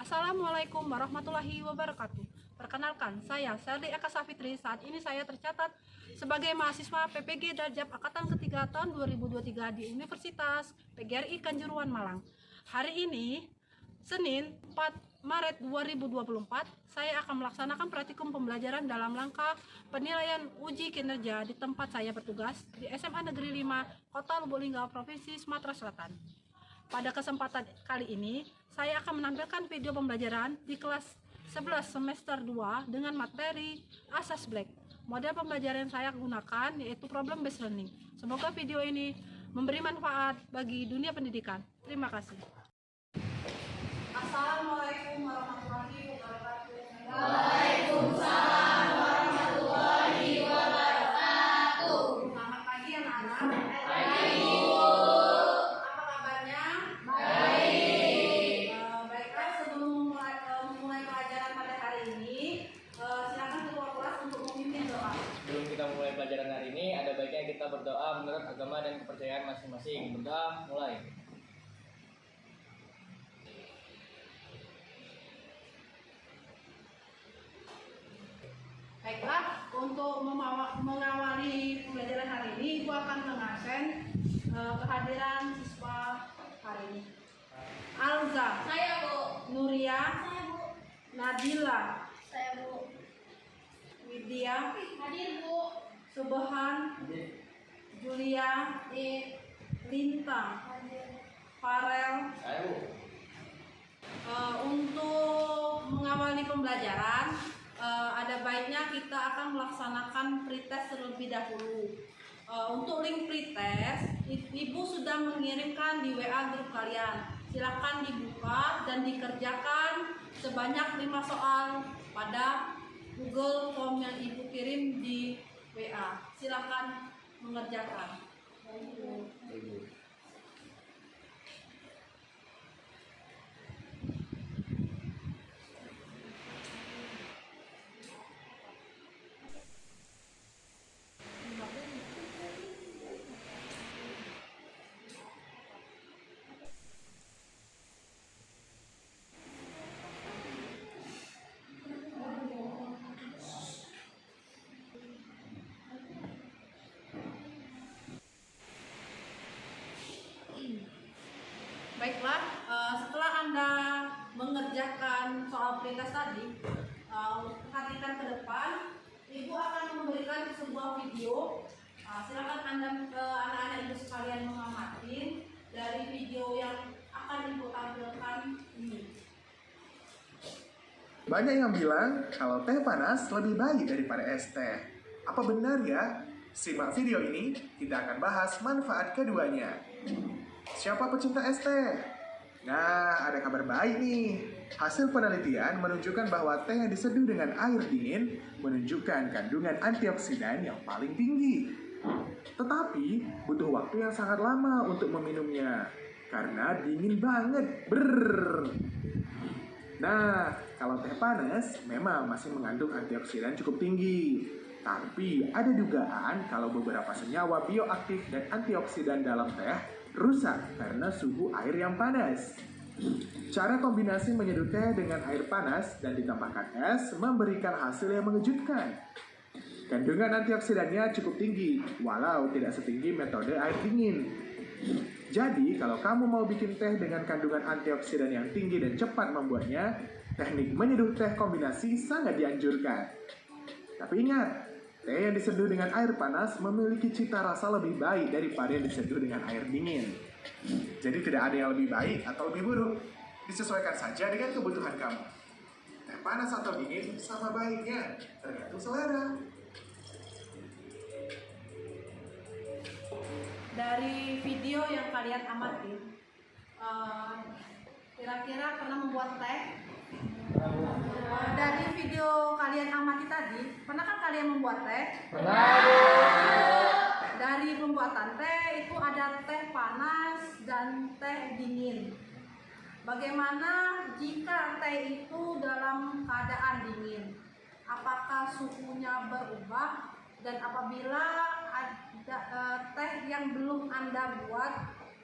Assalamualaikum warahmatullahi wabarakatuh. Perkenalkan, saya Seldi Eka Safitri. Saat ini saya tercatat sebagai mahasiswa PPG Darjab Angkatan Ketiga tahun 2023 di Universitas PGRI Kanjuruhan, Malang. Hari ini, Senin 4 Maret 2024, saya akan melaksanakan praktikum pembelajaran dalam rangka penilaian uji kinerja di tempat saya bertugas di SMA Negeri 5, Kota Lubuk Linggau, Provinsi Sumatera Selatan. Pada kesempatan kali ini, saya akan menampilkan video pembelajaran di kelas 11 semester 2 dengan materi Asas Black. Model pembelajaran yang saya gunakan yaitu Problem Based Learning. Semoga video ini memberi manfaat bagi dunia pendidikan. Terima kasih. Assalamualaikum warahmatullahi wabarakatuh. Waalaikumsalam warahmatullahi wabarakatuh. Selamat pagi anak-anak. Pagi. Apa kabarnya? Baik. Baiklah, sebelum memulai pelajaran pada hari ini, silakan ketua kelas untuk memimpin doa. Sebelum kita mulai pelajaran hari ini, ada baiknya kita berdoa menurut agama dan kepercayaan masing-masing. Berdoa, mulai. Baiklah, untuk mengawali pembelajaran hari ini, Ibu akan mengasen kehadiran siswa hari ini. Alza, Saya, Bu. Nuria, Saya, Bu. Nabila, Saya, Bu. Widya, Hadir, Bu. Subhan, Julia, Lintang, Hadir. Farel. Saya, Bu. Untuk mengawali pembelajaran, ada baiknya kita akan melaksanakan pretest terlebih dahulu. Untuk link pretest, Ibu sudah mengirimkan di WA grup kalian. Silakan dibuka dan dikerjakan sebanyak 5 soal pada Google Form yang Ibu kirim di WA. Silakan mengerjakan. Ibu. Baiklah, setelah Anda mengerjakan soal pretest tadi, perhatikan ke depan, Ibu akan memberikan sebuah video. Silakan anak-anak Ibu sekalian mengamati dari video yang akan Ibu tampilkan ini. Banyak yang bilang kalau teh panas lebih baik daripada es teh. Apa benar ya? Simak video ini, kita akan bahas manfaat keduanya. Siapa pecinta es teh? Nah, ada kabar baik nih. Hasil penelitian menunjukkan bahwa teh yang diseduh dengan air dingin menunjukkan kandungan antioksidan yang paling tinggi. Tetapi butuh waktu yang sangat lama untuk meminumnya karena dingin banget. Nah, kalau teh panas memang masih mengandung antioksidan cukup tinggi. Tapi ada dugaan kalau beberapa senyawa bioaktif dan antioksidan dalam teh rusak karena suhu air yang panas. Cara kombinasi menyeduh teh dengan air panas dan ditambahkan es memberikan hasil yang mengejutkan. Kandungan antioksidannya cukup tinggi, walau tidak setinggi metode air dingin. Jadi, kalau kamu mau bikin teh dengan kandungan antioksidan yang tinggi dan cepat membuatnya, teknik menyeduh teh kombinasi sangat dianjurkan. Tapi ingat, teh yang diseduh dengan air panas memiliki cita rasa lebih baik daripada yang diseduh dengan air dingin. Jadi tidak ada yang lebih baik atau lebih buruk. Disesuaikan saja dengan kebutuhan kamu. Teh panas atau dingin sama baiknya, tergantung selera. Dari video yang kalian amati, kira-kira pernah membuat teh? Dari video kalian amati tadi, pernahkah kalian membuat teh? Dari pembuatan teh itu ada teh panas dan teh dingin. Bagaimana jika teh itu dalam keadaan dingin? Apakah suhunya berubah? Dan apabila ada teh yang belum Anda buat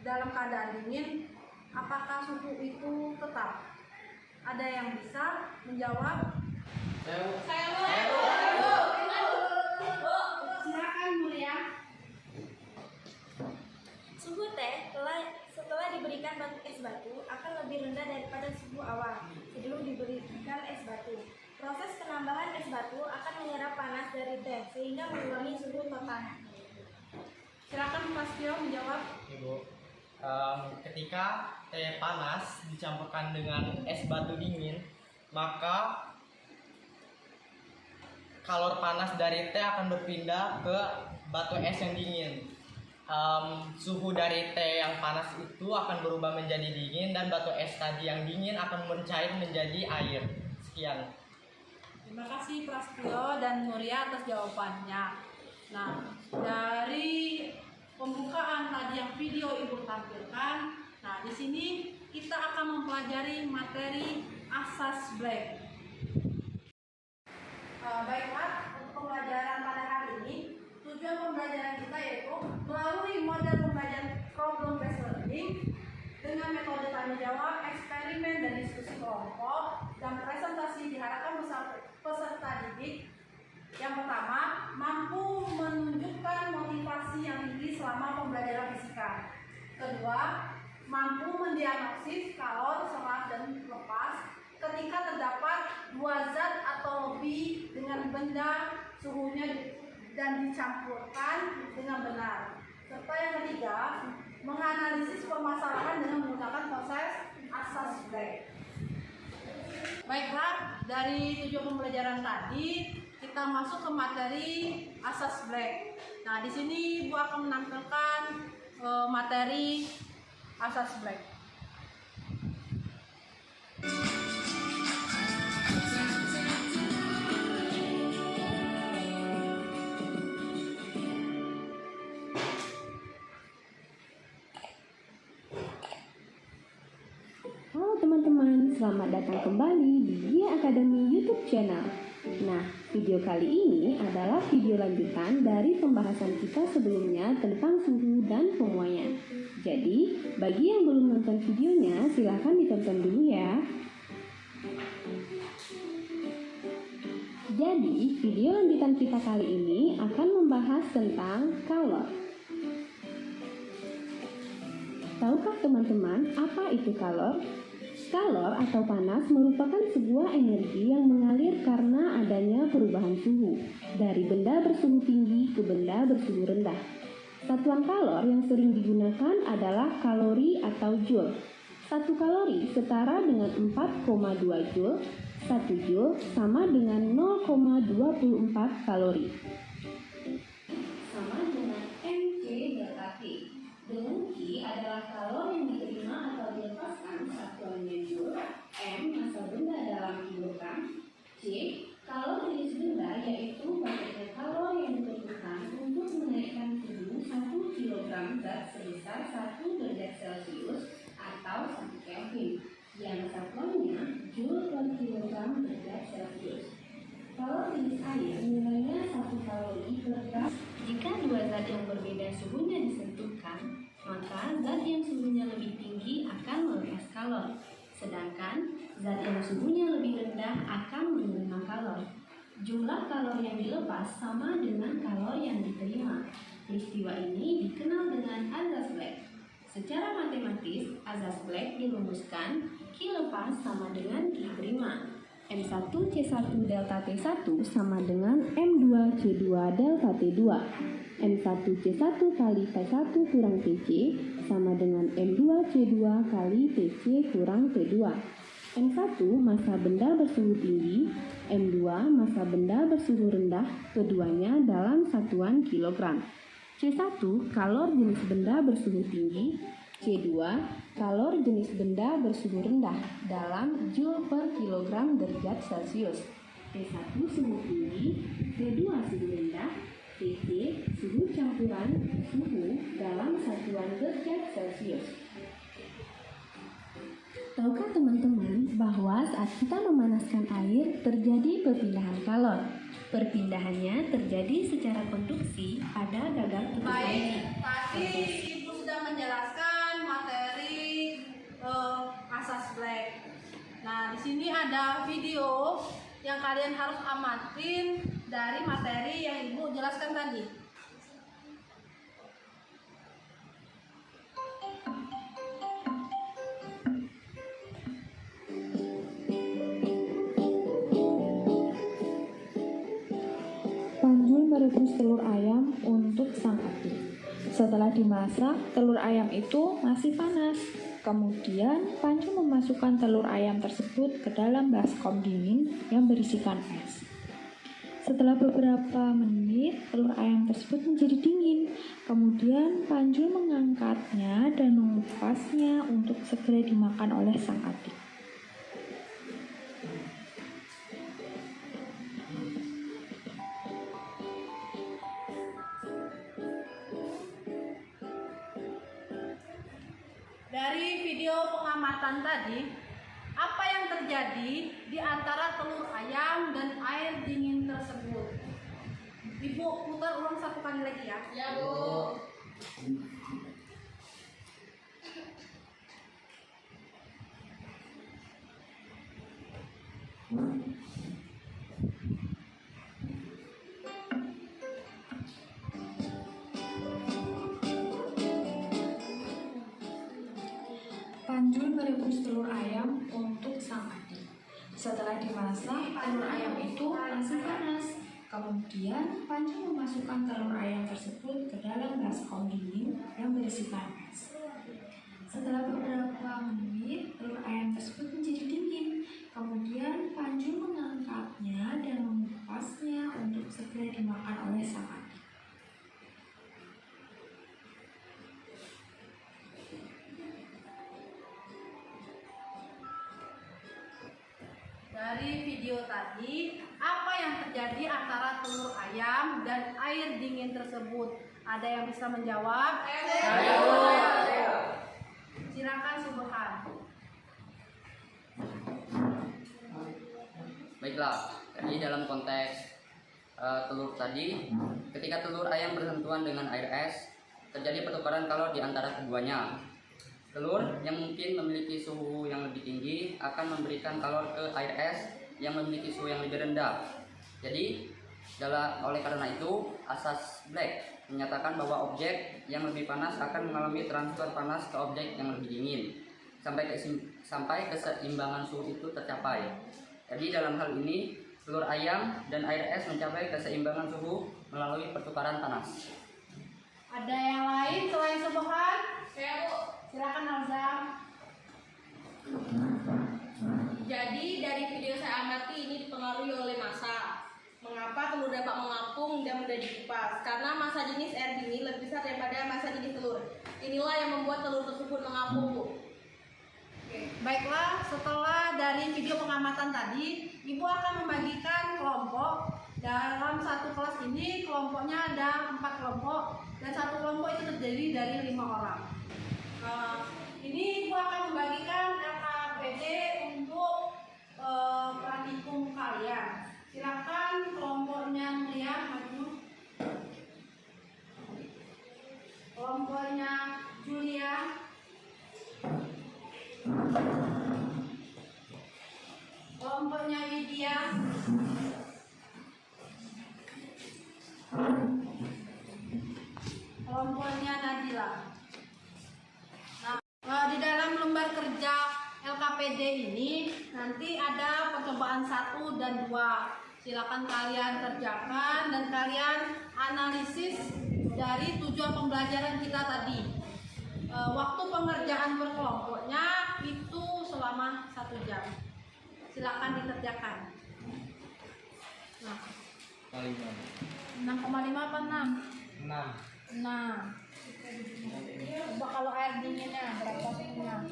dalam keadaan dingin, apakah suhu itu tetap? Ada yang bisa menjawab? Silakan Mulia. Suhu teh setelah diberikan es batu akan lebih rendah daripada suhu awal sebelum diberikan es batu. Proses penambahan es batu akan menyerap panas dari teh sehingga mengurangi suhu totalnya. Silakan Mas Tio menjawab. Ibu, ketika teh panas dicampurkan dengan es batu dingin, maka kalor panas dari teh akan berpindah ke batu es yang dingin. Suhu dari teh yang panas itu akan berubah menjadi dingin dan batu es tadi yang dingin akan mencair menjadi air. Sekian. Terima kasih Prastio dan Nuria atas jawabannya. Nah, dari pembukaan tadi yang video Ibu tampilkan, nah di sini kita akan mempelajari materi asas Black. Baiklah, untuk pembelajaran pada hari ini, tujuan pembelajaran kita yaitu melalui model pembelajaran problem based learning dengan metode tanya jawab, eksperimen dan diskusi kelompok dan presentasi diharapkan peserta didik. Yang pertama, mampu menunjukkan motivasi yang tinggi selama pembelajaran fisika. Kedua, mampu mendiagnosis kalor, serat, dan lepas ketika terdapat dua zat atau lebih dengan benda suhunya dan dicampurkan dengan benar. Serta yang ketiga, menganalisis permasalahan dengan menggunakan proses asas Black. Baiklah, dari tujuan pembelajaran tadi kita masuk ke materi asas Black. Nah, di sini Ibu akan menampilkan materi asas Black. Halo teman-teman, selamat datang kembali di Gia Academy YouTube channel. Nah, video kali ini adalah video lanjutan dari pembahasan kita sebelumnya tentang suhu dan pemuaian. Jadi, bagi yang belum nonton videonya, silahkan ditonton dulu ya. Jadi, video lanjutan kita kali ini akan membahas tentang kalor. Tahukah teman-teman apa itu kalor? Kalor atau panas merupakan sebuah energi yang mengalir karena adanya perubahan suhu dari benda bersuhu tinggi ke benda bersuhu rendah. Satuan kalor yang sering digunakan adalah kalori atau joule. 1 kalori setara dengan 4,2 joule. 1 joule sama dengan 0,24 kalori. Sama dengan mc delta T. Dengan Q adalah kalor yang diterima atau dilepaskan, satuannya joule. M massa benda dalam kilogram. C kalor jenis benda, yaitu banyaknya kalor yang diperlukan untuk menaikkan suhu 1 kg zat sebesar 1 derajat Celcius atau 1 Kelvin, yang satuannya joule per kilogram derajat Celcius. Kalor jenis air nilainya 1 kalori per gram. Jika dua zat yang berbeda suhunya disentuhkan, maka zat yang suhunya lebih tinggi akan melepas kalor, sedangkan zat yang suhunya lebih rendah akan menerima kalor. Jumlah kalor yang dilepas sama dengan kalor yang diterima. Peristiwa ini dikenal dengan azas Black. Secara matematis, azas Black dirumuskan Q lepas sama dengan Q terima. M1C1 delta T1 sama dengan M2C2 delta T2. M1C1 kali T1 kurang Tc sama dengan M2C2 kali Tc kurang T2. M1 massa benda bersuhu tinggi, M2 massa benda bersuhu rendah, keduanya dalam satuan kilogram. C1 kalor jenis benda bersuhu tinggi, C2 kalor jenis benda bersuhu rendah dalam joule per kilogram derajat Celcius. T1 suhu tinggi, T2 suhu rendah, Tc suhu campuran suhu dalam satuan derajat Celcius. Tahukah teman-teman bahwa saat kita memanaskan air terjadi perpindahan kalor? Perpindahannya terjadi secara konduksi pada gagang tutup Baik, panci. tadi Ibu sudah menjelaskan materi asas Black. Nah, di sini ada video yang kalian harus amatin dari materi yang Ibu jelaskan tadi. Panjul merebus telur ayam untuk sang adik. Setelah dimasak, telur ayam itu masih panas. Kemudian, Panjul memasukkan telur ayam tersebut ke dalam baskom dingin yang berisikan es. Setelah beberapa menit, telur ayam tersebut menjadi dingin. Kemudian, Panjul mengangkatnya dan mengupasnya untuk segera dimakan oleh sang adik. Dari video pengamatan tadi, apa yang terjadi di antara telur ayam dan air dingin tersebut? Ibu putar ulang satu kali lagi ya. Ya, Bu. Panjul merebus telur ayam untuk sang adik. Setelah dimasak, telur ayam itu masih panas. Kemudian, Panjul memasukkan telur ayam tersebut ke dalam baskom dingin yang berisikan es. Setelah beberapa menit, telur ayam tersebut menjadi dingin. Kemudian, Panjul mengangkatnya dan mengupasnya untuk segera dimakan oleh sang adik. Dari video tadi, apa yang terjadi antara telur ayam dan air dingin tersebut? Ada yang bisa menjawab? Silakan Subhan. Baiklah, jadi dalam konteks telur tadi, ketika telur ayam bersentuhan dengan air es, terjadi pertukaran kalor di antara keduanya. Telur yang mungkin memiliki suhu yang lebih tinggi akan memberikan kalor ke air es yang memiliki suhu yang lebih rendah. Jadi, oleh karena itu, asas Black menyatakan bahwa objek yang lebih panas akan mengalami transfer panas ke objek yang lebih dingin sampai keseimbangan suhu itu tercapai. Jadi dalam hal ini, telur ayam dan air es mencapai keseimbangan suhu melalui pertukaran panas. Ada yang lain selain Subhan? Saya, Bu. Silakan Alzam. Jadi dari video saya amati ini dipengaruhi oleh massa. Mengapa telur dapat mengapung dan mudah dikupas? Karena massa jenis air dingin lebih besar daripada massa jenis telur. Inilah yang membuat telur tersebut mengapung, Bu. Baiklah, setelah dari video pengamatan tadi, Ibu akan membagikan kelompok. Dalam satu kelas ini, kelompoknya ada 4 kelompok, dan satu kelompok itu terdiri dari 5 orang. Ini Ibu akan membagikan LKPD untuk praktikum kalian. Silakan kelompoknya Mulia maju. Kelompoknya Julia. Kelompoknya Widya. Kelompoknya Nadila. Nah, di dalam lembar kerja LKPD ini nanti ada percobaan 1 dan 2. Silakan kalian kerjakan dan kalian analisis dari tujuan pembelajaran kita tadi. Waktu pengerjaan berkelompoknya itu selama 1 jam. Silakan dikerjakan. Nah, 6,5 apa 6? 6. Coba kalau air dinginnya berapa suhunya?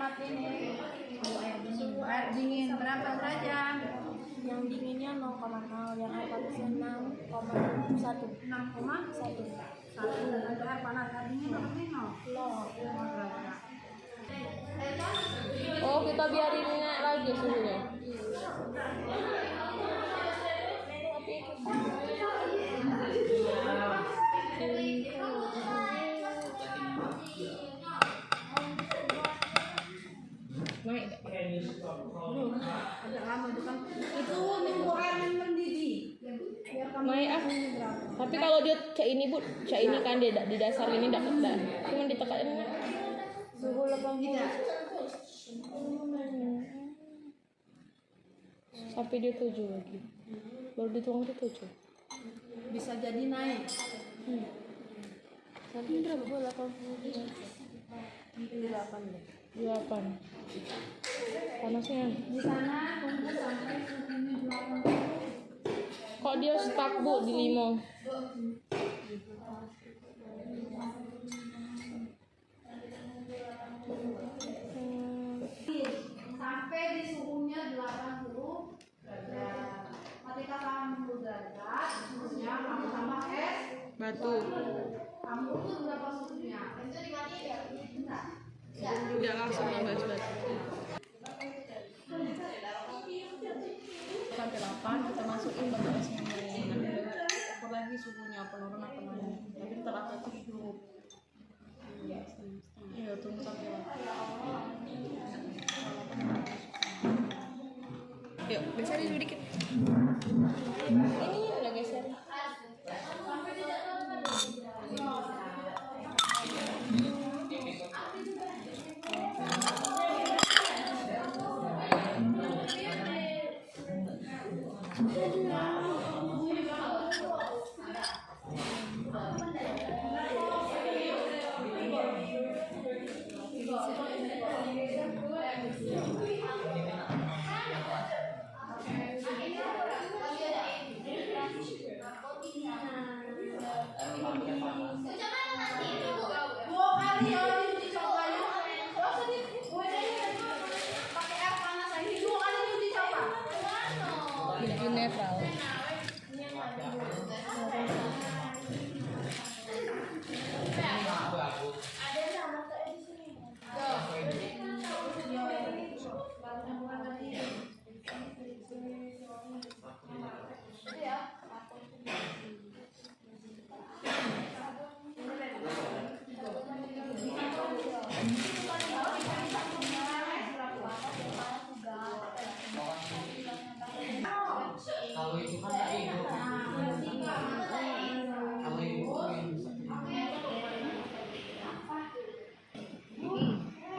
hemat ini. Suhu air dingin berapa derajat? Yang dinginnya 0,0, yang air panasnya 6,1. 6,1. Dan untuk air panas, air dingin berapa dingin? Oh, kita biarin naik lagi suhunya. Agak lama itu kan. Itu nunggu air mendidih. Naik ah. Tapi kalau dia cak ini Bu, cak ini kan dia di dasar ini enggak cuma ditekan Suhu 80. sampai dia 7 lagi. Baru dituang itu 7. Bisa jadi naik. Nanti berapa Bu? 80. 8. Panasnya. Di sana tunggu sampai suhunya 80. Kok dia stuck Bu di 5? Sampai di suhunya 80 derajat. Ketika 80 derajat, suhunya kamu tambah es Batu. kamu tuh berapa suhunya? Itu dikali ya? Bentar. Enggak langsung nambah es batu. Sampai 8 kita masukin batu esnya. Ukur lagi suhunya penurunan apa naik. Tapi teratur dulu. Iya, tunggu sampai 8. Yuk, geserin sedikit. Ini udah geser. Netral.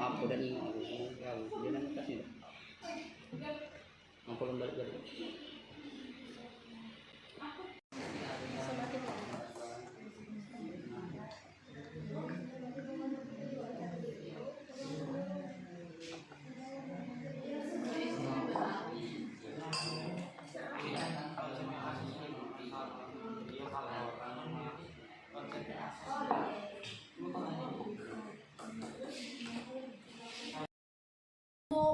Aku dan dia nanti kasih. Aku lembab jadi.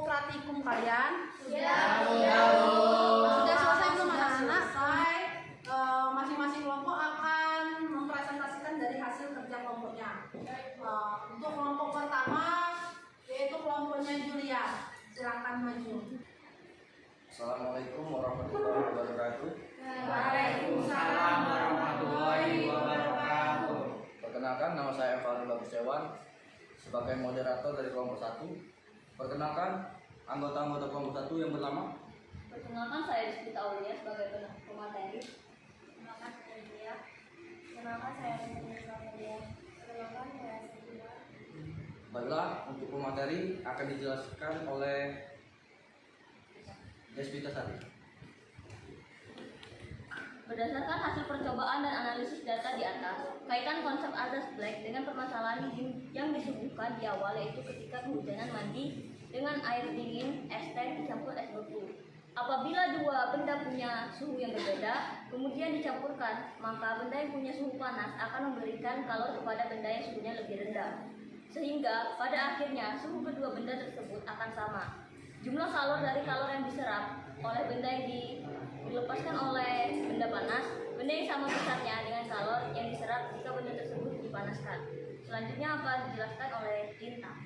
Praktikum kalian? Ya. Sudah selesai belum anak-anak? Selesai. Masing-masing kelompok akan mempresentasikan dari hasil kerja kelompoknya. Untuk kelompok pertama yaitu kelompoknya Julia. Silakan maju. Assalamualaikum warahmatullahi wabarakatuh. Waalaikumsalam warahmatullahi wabarakatuh. Perkenalkan, nama saya Evan Bagusjawan sebagai moderator dari kelompok 1. Perkenalkan anggota-anggota kelompok 1 yang pertama. Perkenalkan saya Rizky Aulia sebagai pemateri. Perkenalkan saya Dia. Perkenalkan saya Rizky Aulia. Perkenalkan saya Dia. Baiklah, untuk pemateri akan dijelaskan oleh Desvita Sari. Berdasarkan hasil percobaan dan analisis data di atas, kaitan konsep azas Black dengan permasalahan yang disuguhkan di awal yaitu ketika kehujanan mandi dengan air dingin, es teh dicampur es batu. Apabila dua benda punya suhu yang berbeda, kemudian dicampurkan, maka benda yang punya suhu panas akan memberikan kalor kepada benda yang suhunya lebih rendah. Sehingga pada akhirnya suhu kedua benda tersebut akan sama. Jumlah kalor dari kalor yang diserap oleh benda yang dilepaskan oleh benda panas, benda yang sama besarnya dengan kalor yang diserap jika benda tersebut dipanaskan. Selanjutnya akan dijelaskan oleh Lintang.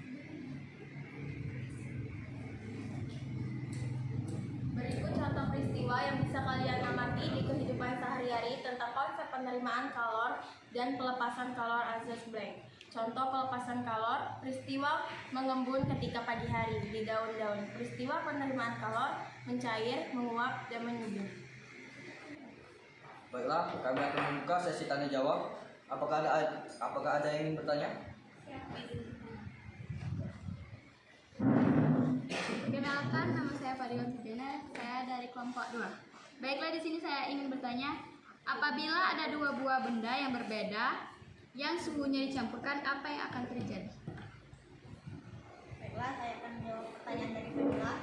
Berikut contoh peristiwa yang bisa kalian amati di kehidupan sehari-hari tentang konsep penerimaan kalor dan pelepasan kalor alias blank. Contoh pelepasan kalor, peristiwa mengembun ketika pagi hari di daun-daun. Peristiwa penerimaan kalor, mencair, menguap, dan menyubur. Baiklah, kami akan membuka sesi tanya jawab. Apakah ada yang ingin bertanya? Perkenalkan, nama saya Farion Sudena, saya dari kelompok 2. Baiklah, di sini saya ingin bertanya, apabila ada dua buah benda yang berbeda yang suhunya dicampurkan, apa yang akan terjadi? Baiklah, saya akan menjawab pertanyaan dari Fadila.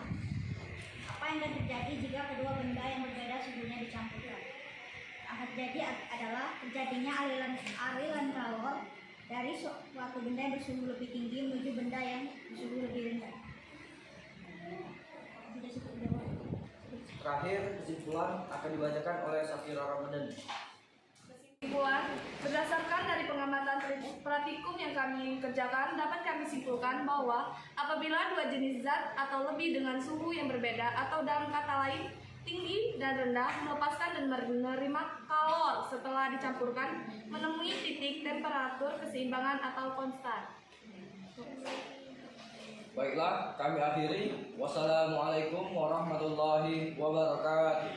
Apa yang akan terjadi jika kedua benda yang berbeda suhunya dicampurkan? Yang akan terjadi adalah terjadinya aliran kalor dari suatu benda yang bersuhu lebih tinggi menuju benda yang bersuhu lebih rendah. Terakhir, kesimpulan akan dibacakan oleh Safira Ramadan. Kesimpulan, berdasarkan dari pengamatan praktikum yang kami kerjakan, dapat kami simpulkan bahwa apabila dua jenis zat atau lebih dengan suhu yang berbeda atau dalam kata lain tinggi dan rendah melepaskan dan menerima kalor setelah dicampurkan menemui titik temperatur keseimbangan atau konstan. Baiklah, kami akhiri. Wassalamualaikum warahmatullahi wabarakatuh.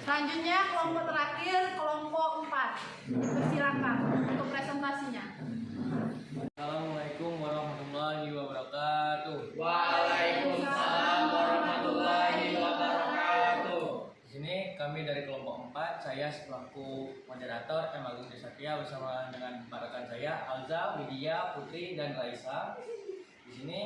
Selanjutnya kelompok terakhir, kelompok 4. Persilakan untuk presentasinya. Assalamualaikum warahmatullahi wabarakatuh. Waalaikumsalam warahmatullahi wabarakatuh. Di sini kami dari kelompok 4, saya selaku moderator M. Agung Desatria bersama dengan empat rekan saya, Alza, Widya, Putri, dan Raisa. Di sini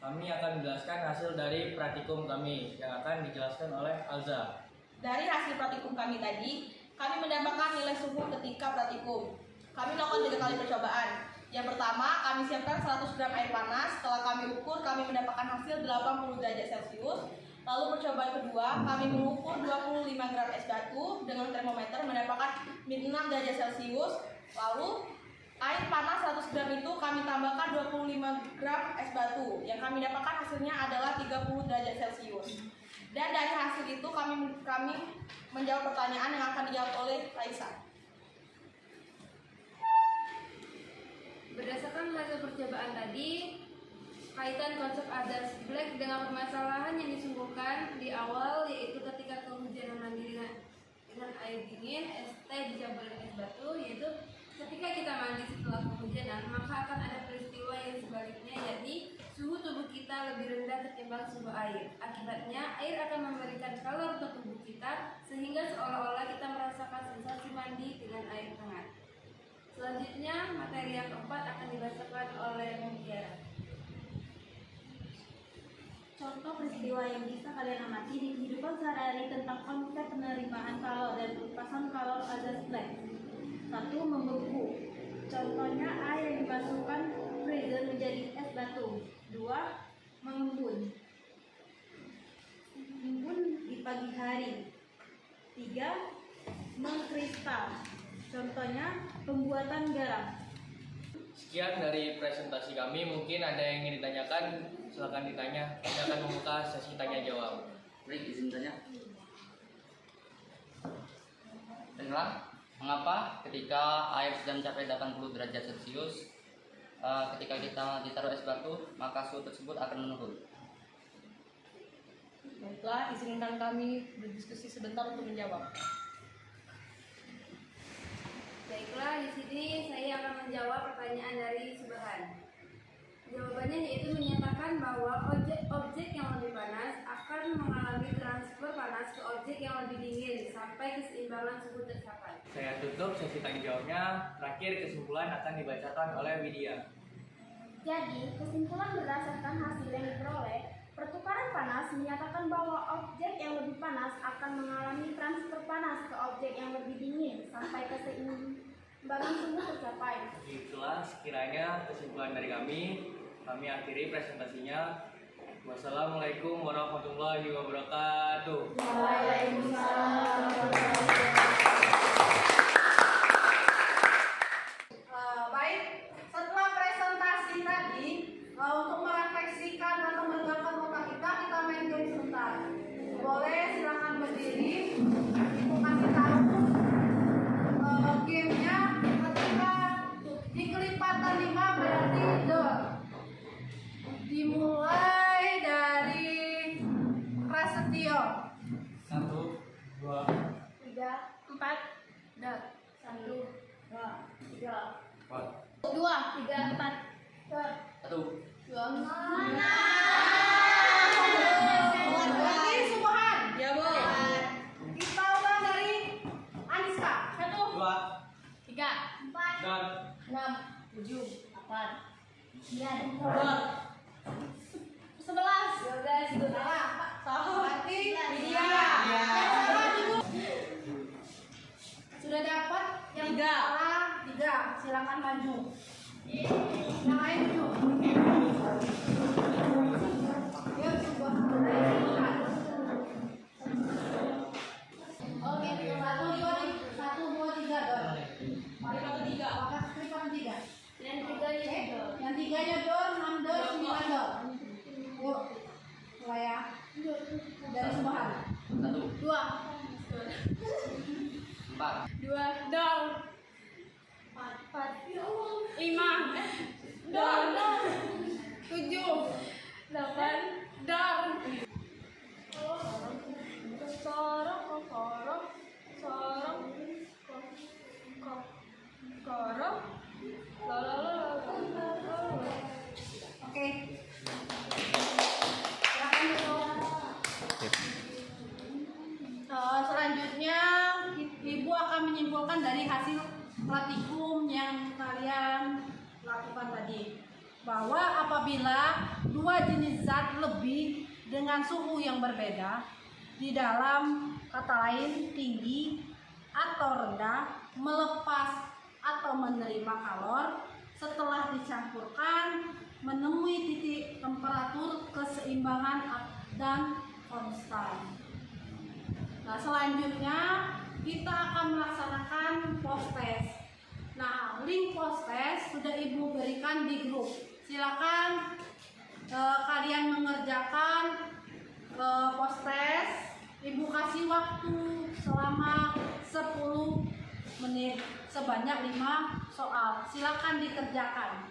kami akan menjelaskan hasil dari praktikum kami yang akan dijelaskan oleh Alza. Dari hasil praktikum kami tadi, kami mendapatkan nilai suhu ketika praktikum. Kami melakukan 3 kali percobaan. Yang pertama, kami siapkan 100 gram air panas. Setelah kami ukur, kami mendapatkan hasil 80 derajat Celcius. Lalu percobaan kedua, kami mengukur 25 gram es batu dengan termometer mendapatkan min 6 derajat Celcius. Lalu air panas 100 gram itu kami tambahkan 25 gram es batu. Yang kami dapatkan hasilnya adalah 30 derajat Celcius. Dan dari hasil itu kami menjawab pertanyaan yang akan dijawab oleh Raisa. Berdasarkan hasil percobaan tadi, kaitan konsep Azaz Black dengan permasalahan yang disungguhkan di awal, yaitu ketika kehujanan mandi dengan air dingin, ST dicampur dengan es batu, yaitu ketika kita mandi setelah kehujanan, maka akan ada peristiwa yang sebaliknya, yakni suhu tubuh kita lebih rendah ketimbang suhu air. Akibatnya, air akan memberikan kalor ke tubuh kita, sehingga seolah-olah kita merasakan sensasi mandi dengan air hangat. Selanjutnya, materi yang keempat akan dibacakan oleh Mutiara. Contoh peristiwa yang bisa kalian amati di kehidupan sehari-hari tentang konsep penerimaan kalor dan pelepasan kalor Azaz Black. 1. Membeku. Contohnya air yang dimasukkan freezer menjadi es batu. 2. Mengembun. Mengembun di pagi hari. 3. Mengkristal. Contohnya pembuatan garam. Sekian dari presentasi kami, mungkin ada yang ingin ditanyakan, silakan ditanya. Kami akan membuka sesi tanya jawab. Baik, izin tanya. Baiklah, mengapa ketika air sudah mencapai 80 derajat Celcius, ketika kita ditaruh es batu, maka suhu tersebut akan menurun? Baiklah, izinkan kami berdiskusi sebentar untuk menjawab. Baiklah, di sini saya akan menjawab pertanyaan dari Subhan. Jawabannya yaitu menyatakan bahwa objek yang lebih panas akan mengalami transfer panas ke objek yang lebih dingin sampai keseimbangan suhu tercapai. Saya tutup sesi tanya jawabnya. Terakhir kesimpulan akan dibacakan oleh Widya. Jadi, kesimpulan berdasarkan hasil yang diperoleh, pertukaran panas menyatakan bahwa objek yang lebih panas akan mengalami transfer panas ke objek yang lebih dingin sampai keseimbangan tubuh tercapai. Itulah sekiranya kesimpulan dari kami akhiri presentasinya. Wassalamualaikum warahmatullahi wabarakatuh. Baik, setelah presentasi tadi, untuk merefleksikan atau meregangkan otak kita main game sebentar. Boleh silakan berdiri. Ibu kasih tahu gamenya ketika di kelipatan 5 berarti dot. Dimulai dari Prasetyo. 1, 2, 3, 4, dot 1, 2, 3, 4. 2 3 4 dot. 1. Berarti Subhan. Ya, Bu. Kita ulang dari Aniska. 1 2, 3 4, dan 6, 7, 8, 9, 11 12, Berarti Lydia. Sudah dapat yang 3. salah 3. Silakan maju. Yang lain maju. Yuk, coba. Oke, 1, 2, 3 dor. Kelipatan 3. yang 3 dot. Yang 3-nya dor, 6 dor, 9 dor. Yuk, mulai ya. Dari Subhan. 1, 2 4, 2 dol 5 dol 7 8 dol sorong Oke. Silakan dulu. Selanjutnya Ibu akan menyimpulkan dari hasil praktikum yang kalian lakukan tadi, bahwa apabila dua jenis zat lebih dengan suhu yang berbeda, di dalam kata lain tinggi atau rendah, melepas atau menerima kalor, setelah dicampurkan menemui titik temperatur keseimbangan dan konstan. Nah, selanjutnya kita akan melaksanakan post test. Nah, link post test sudah Ibu berikan di grup. Silakan kalian mengerjakan post test. Ibu kasih waktu selama 10 menit sebanyak 5 soal. Silakan dikerjakan.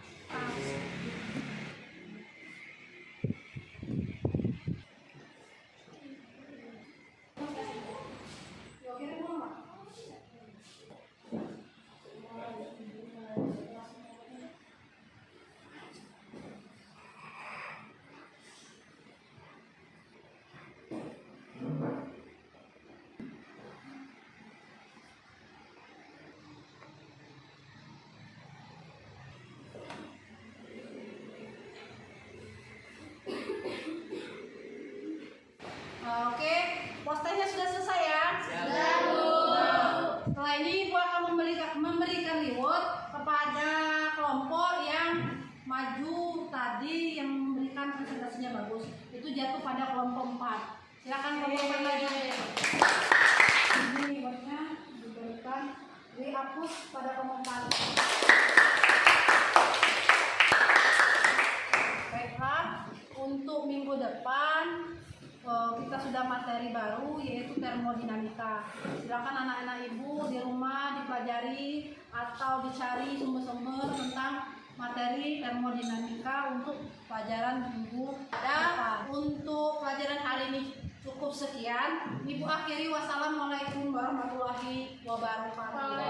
Oke, postnya sudah selesai ya? Sudah, Bu. Setelah ini Ibu akan memberikan reward kepada kelompok yang maju tadi, yang memberikan presentasinya bagus. Itu jatuh pada kelompok 4. Silakan kelompok 4 lagi. Ini rewardnya diberikan, dihapus pada kelompok 4. Baiklah, untuk minggu depan kita sudah materi baru, yaitu termodinamika. Silakan anak-anak Ibu di rumah dipelajari atau dicari sumber-sumber tentang materi termodinamika untuk pelajaran minggu depan. Untuk pelajaran hari ini cukup sekian. Ibu akhiri, wassalamualaikum warahmatullahi wabarakatuh.